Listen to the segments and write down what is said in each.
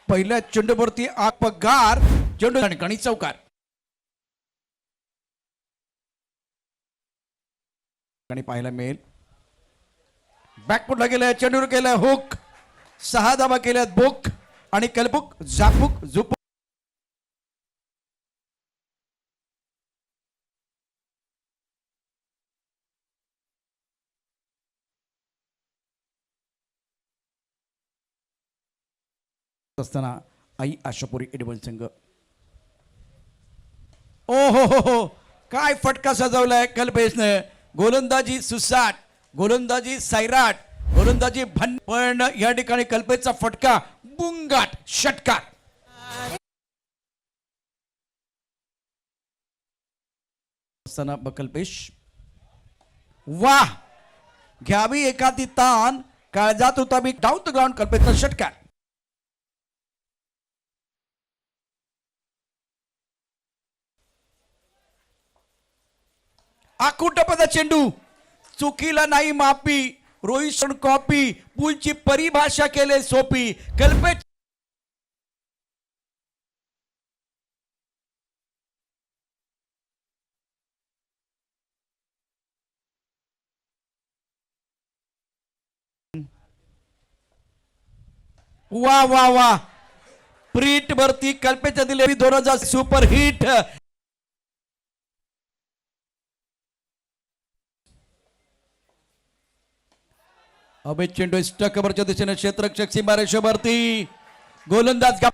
पहिल्या चेंडूवरती अपघात, चेंडू ठिकाणी चौकार. आणि पाहायला मिळेल बॅकफुटला गेलाय, चेंडूवर गेलाय हुक, 6 धावा केल्यात बुक आणि कलबुक झापुक झुपुक. असताना आई आशापुरी एडवल संघ. ओ हो, काय फटका सजवलाय कल्पेशने. गोलंदाजी सुसाट, गोलंदाजी सैराट, गोलंदाजी भन, पण या ठिकाणी कल्पेशचा फटका बुंगाट षटकार. असताना कल्पेश वाह, घ्यावी एखादी तान, काळजात होता मी डाऊन द ग्राउंड. कल्पेशचा षटकार. आकुटपदा चेंडू, चुकीला नाही मापी, रोहित कॉपी, पुलची परिभाषा केले सोपी. कल्पेश वा वा वा, प्रीट वरती कल्पेशच्या दिलेली 2000 सुपर हिट. अमित चेंडू स्टकवरच्या दिशेने क्षेत्ररक्षक सीमारेषेवरती. गोलंदाज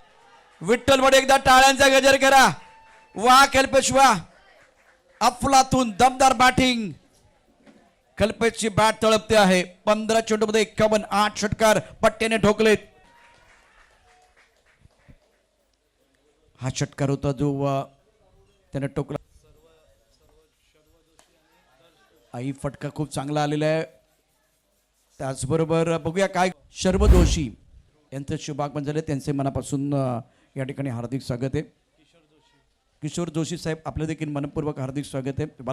विठ्ठल वडे एकदा टाळ्यांचा गजर करा. वा कल्पेश वा, अफलातून दमदार बॅटिंग. कल्पेशची बॅट तळपते आहे. 15 चेंडूमध्ये 51, 8 षटकार पट्ट्याने ठोकलेत. हा षटकार होता जो त्याने टोकला. आई फटका खूप चांगला आलेला आहे. त्याचबरोबर बघूया काय शर्व जोशी यांचं शुभागमन झाले, त्यांचे मनापासून या ठिकाणी हार्दिक स्वागत आहे. किशोर जोशी साहेब आपलं देखील मनपूर्वक हार्दिक स्वागत आहे.